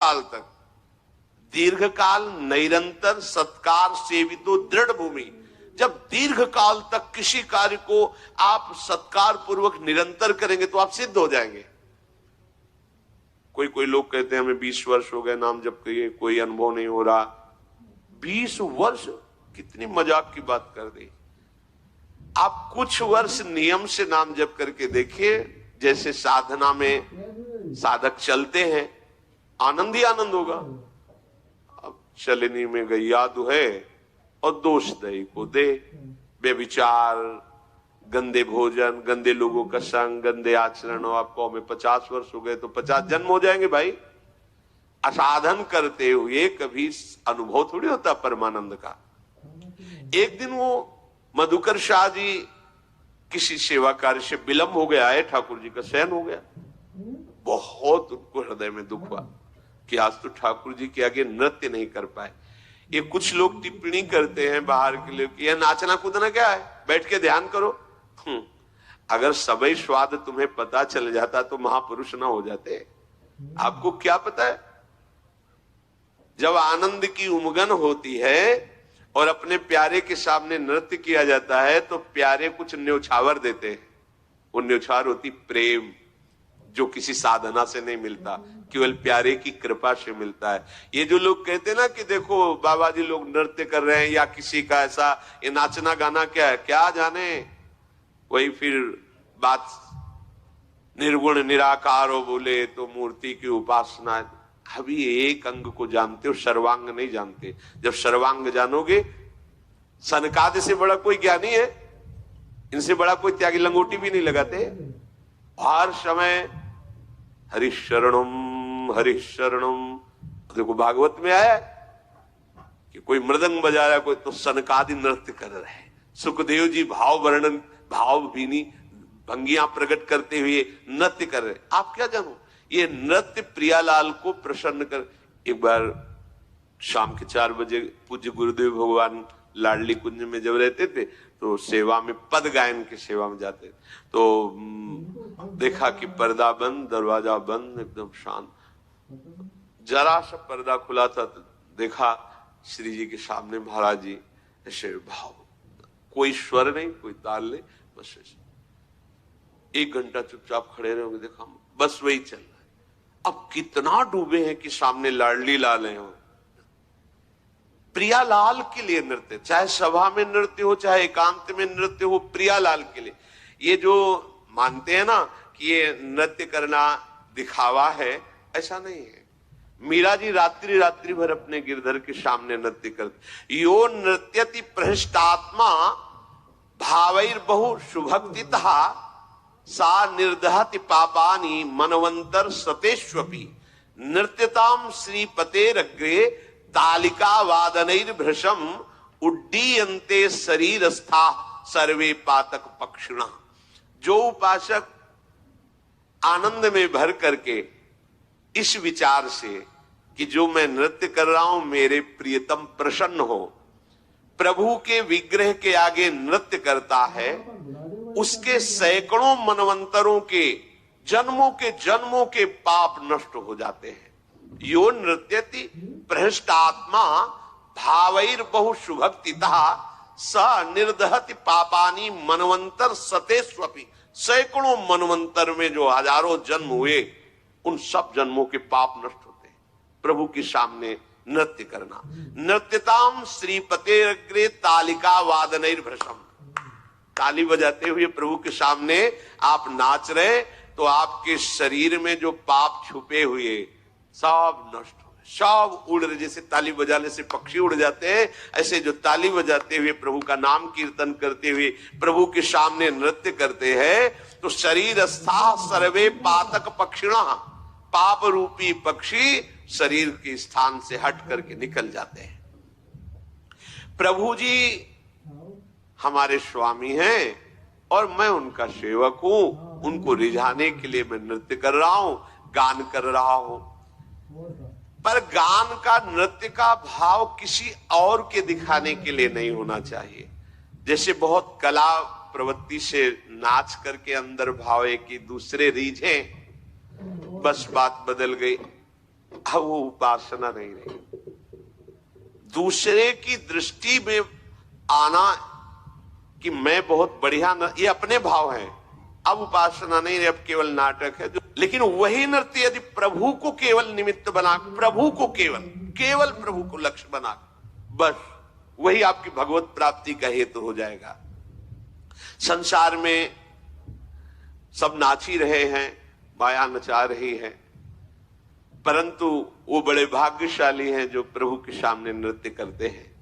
काल तक, दीर्घ काल निरंतर सत्कार सेवितो दृढ़ भूमि। जब दीर्घ काल तक किसी कार्य को आप सत्कार पूर्वक निरंतर करेंगे तो आप सिद्ध हो जाएंगे। कोई लोग कहते हैं हमें 20 वर्ष हो गए नाम जप किए, कोई अनुभव नहीं हो रहा। 20 वर्ष कितनी मजाक की बात कर दी। आप कुछ वर्ष नियम से नाम जप करके देखिए, जैसे साधना में साधक चलते हैं, आनंद ही आनंद होगा। अब चलनी में गैया दुहे और दोष दही को दे, बेविचार, गंदे भोजन, गंदे लोगों का संग, गंदे आचरण, और आपको हमें 50 वर्ष हो गए तो 50 जन्म हो जाएंगे भाई। असाधन करते हुए कभी अनुभव थोड़ी होता परमानंद का। एक दिन वो मधुकर शाह जी किसी सेवा कार्य से विलंब हो गया है, ठाकुर जी का शयन हो गया। बहुत उनको हृदय में दुख हुआ कि आज तो ठाकुर जी के आगे नृत्य नहीं कर पाए। ये कुछ लोग टिप्पणी करते हैं बाहर के लिए कि यह नाचना कूदना क्या है, बैठ के ध्यान करो। अगर सबई स्वाद तुम्हें पता चल जाता तो महापुरुष ना हो जाते। आपको क्या पता है, जब आनंद की उमगन होती है और अपने प्यारे के सामने नृत्य किया जाता है तो प्यारे कुछ न्योछावर देते हैं। वो न्योछावर होती प्रेम, जो किसी साधना से नहीं मिलता, केवल प्यारे की कृपा से मिलता है। ये जो लोग कहते हैं ना कि देखो बाबा जी लोग नृत्य कर रहे हैं या किसी का ऐसा, ये नाचना गाना क्या है, क्या जाने। वही फिर बात निर्गुण निराकार हो बोले तो मूर्ति की उपासना। अभी एक अंग को जानते हो, सर्वांग नहीं जानते। जब सर्वांग जानोगे, सनकादि से बड़ा कोई ज्ञानी है, इनसे बड़ा कोई त्यागी लंगोटी भी नहीं लगाते। हर समय हरिशरणम हरिशरणम। देखो भागवत में आया कि कोई मृदंग बजा रहा है, कोई तो सनकादि नृत्य कर रहे हैं। सुखदेव जी भाव वर्णन, भाव भीनी भंगियां प्रकट करते हुए नृत्य कर रहे। आप क्या जानो, ये नृत्य प्रियालाल को प्रसन्न कर। एक बार शाम के 4 बजे पूज्य गुरुदेव भगवान लाडली कुंज में जब रहते थे तो सेवा में, पद गायन की सेवा में जाते तो देखा कि पर्दा बंद, दरवाजा बंद, एकदम शांत। जरा सा पर्दा खुला था तो देखा श्री जी के सामने महाराज जी ऐसे भाव, कोई स्वर नहीं, कोई ताल नहीं, बस ऐसे 1 घंटा चुपचाप खड़े रहे। देखा बस वही चल रहा है। अब कितना डूबे हैं कि सामने लाडली लाल हैं, प्रियालाल के लिए नृत्य, चाहे सभा में नृत्य हो चाहे एकांत में नृत्य हो, प्रियालाल के लिए। ये जो मानते हैं ना कि ये नृत्य करना दिखावा है, ऐसा नहीं है। मीरा जी रात्रि रात्रि भर अपने गिरधर के सामने नृत्य करते। यो नृत्यति प्रहृष्टात्मा भावैर्बहु सुभक्तितः सा निर्दहति पापानि मनवंतर सतेष्वपि। नृत्यताम श्रीपतेरग्रे तालिका वादनैर्भृशम उड्डीयन्ते शरीरस्था सर्वे पातक पक्षिणः। जो उपासक आनंद में भर करके इस विचार से कि जो मैं नृत्य कर रहा हूं मेरे प्रियतम प्रसन्न हो, प्रभु के विग्रह के आगे नृत्य करता है, उसके सैकड़ों मनवंतरों के जन्मों के पाप नष्ट हो जाते हैं। यो नृत्यति प्रहृष्टात्मा भावैर्बहु सुभक्तितः स निर्दहति पापानि मनवंतर सतेष्वपि। सैकड़ों मनवंतर में जो हजारों जन्म हुए, उन सब जन्मों के पाप नष्ट होते हैं प्रभु के सामने नृत्य करना। नृत्यताम श्रीपतेरग्रे तालिका वादनैर्भृशम। ताली बजाते हुए प्रभु के सामने आप नाच रहे तो आपके शरीर में जो पाप छुपे हुए सब नष्ट हो, सब उड़ रहे। जैसे ताली बजाने से पक्षी उड़ जाते हैं, ऐसे जो ताली बजाते हुए प्रभु का नाम कीर्तन करते हुए प्रभु के सामने नृत्य करते हैं तो शरीर स्था सर्वे पातक पक्षिणः। पाप रूपी पक्षी शरीर के स्थान से हट करके निकल जाते हैं। प्रभु जी हमारे स्वामी हैं और मैं उनका सेवक हूं। उनको रिझाने के लिए मैं नृत्य कर रहा हूं, गान कर रहा हूं। पर गान का, नृत्य का भाव किसी और के दिखाने के लिए नहीं होना चाहिए। जैसे बहुत कला प्रवृत्ति से नाच करके अंदर भाव है कि दूसरे रीझे, बस बात बदल गई। अब वो उपासना नहीं रही। दूसरे की दृष्टि में आना कि मैं बहुत बढ़िया ये अपने भाव हैं। अब उपासना नहीं रही, अब केवल नाटक है। लेकिन वही नृत्य यदि प्रभु को केवल निमित्त बना, प्रभु को केवल प्रभु को लक्ष्य बना, बस वही आपकी भगवत प्राप्ति का हेतु हो जाएगा। संसार में सब नाच ही रहे हैं, माया नचा रही है, परंतु वो बड़े भाग्यशाली हैं जो प्रभु के सामने नृत्य करते हैं।